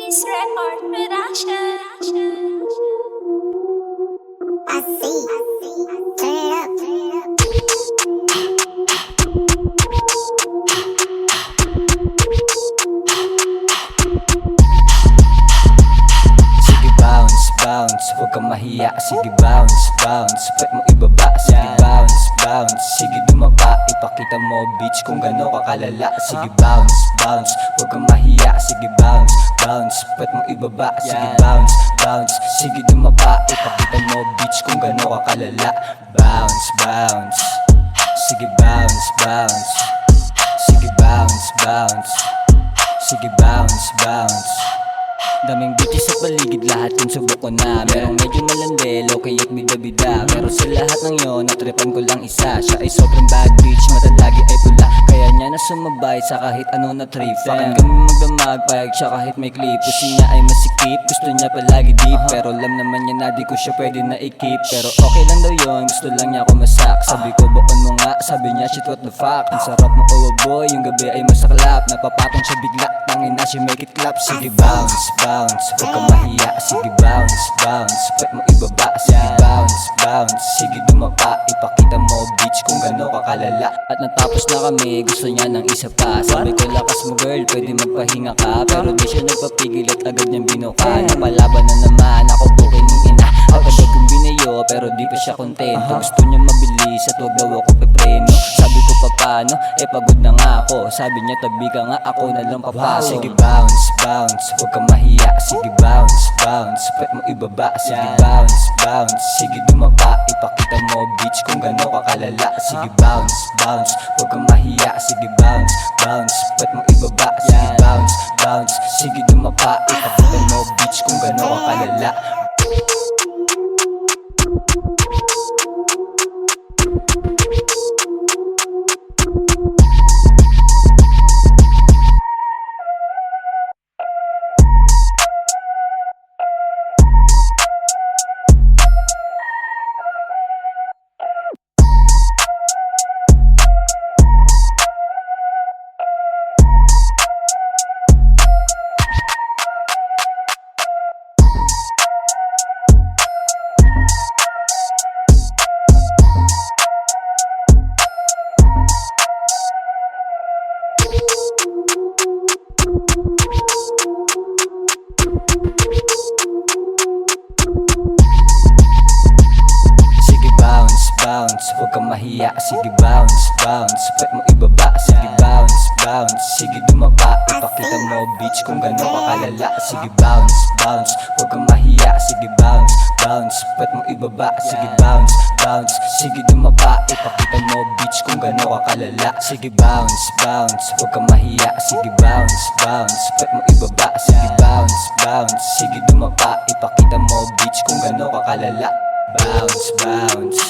Miss Record Production. I see. Turn it up. Sige bounce, bounce, huwag kang mahiya. Sige bounce, bounce, pwet mo ibaba. Sige bounce, bounce, sige dumaba. Ipakita mo bitch kung gano'n ka kalala. Sige bounce, bounce, huwag kang mahiya. Sige bounce, bounce, pwet mo ibaba. Sige bounce, bounce, sige dumaba. Ipakita mo bitch kung gano'n ka kalala. Bounce, bounce, sige bounce, bounce. Sige bounce, bounce, sige bounce, bounce. Daming bitches sa paligid, lahat yung subok ko na. Merong medyo malandelo, kaya't bida-bida. Pero sa lahat ng yon, natripan ko lang isa. Siya ay sobrang bad bitch, mata lagi ay pula. Kaya niya na sumabay sa kahit ano na trip. Pakan kami magdamag, payag siya kahit may clip. Pusi niya ay masikip, gusto niya palagi deep. Pero alam naman niya na di ko siya pwede na i-keep. Pero okay lang daw yon, gusto lang niya ako masak. Sabi ko bakon mo nga, sabi niya shit what the fuck. Ang sarap mo oh boy, yung gabi ay masaklap. Napapatong siya bigla, tangina she make it clap. Sige bounce, bounce, huwag kang mahiya. Sige bounce, bounce, pwet mo ibaba. Sige bounce, bounce, sige dumapa. Ipakita mo bitch kung gano'n ka kalala. At natapos na kami, gusto niya ng isa pa. Sabi ko lakas mo girl, pwede magpahinga ka. Pero di siya nagpapigil at agad niyang binuka. Napalaban na naman, ako bukin ng ina. Agad kong binayo, pero di pa siya kontento. Gusto niya mabilis at wag daw ako pepremyo. Sabi ko pa paano, pagod na nga ako. Sabi niya tabi ka nga, ako na lang papasok. Sige bounce, bounce, huwag kang mahiya. Sige bounce, bounce, pwet mo ibaba. Sige bounce, bounce, sige dumaba. Ipakita mo bitch kung gano'n ka kalala. Sige bounce, bounce, huwag kang mahiya. Sige bounce, bounce, pwet mo ibaba. Sige bounce, bounce, sige dumaba. Ipakita mo bitch kung gano'n ka kalala. Bounce, huwag kang mahiya. Sige bounce, bounce, pwet mo ibaba. Sige bounce, bounce, sige dumaba. Ipakita mo bitch kung gano'n ka kalala. Sige bounce, bounce, huwag kang mahiya. Sige bounce, bounce, pwet mo ibaba. Sige bounce, bounce, sige dumaba. Ipakita mo bitch kung gano'n ka kalala. Sige bounce, bounce, huwag kang mahiya. Sige bounce, bounce, pwet mo ibaba. Sige bounce, bounce, sige dumaba. Ipakita mo bitch kung gano'n ka kalala. Bounce, bounce,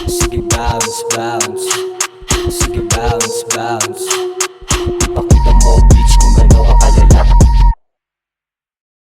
sige bounce, bounce, sige bounce, bounce.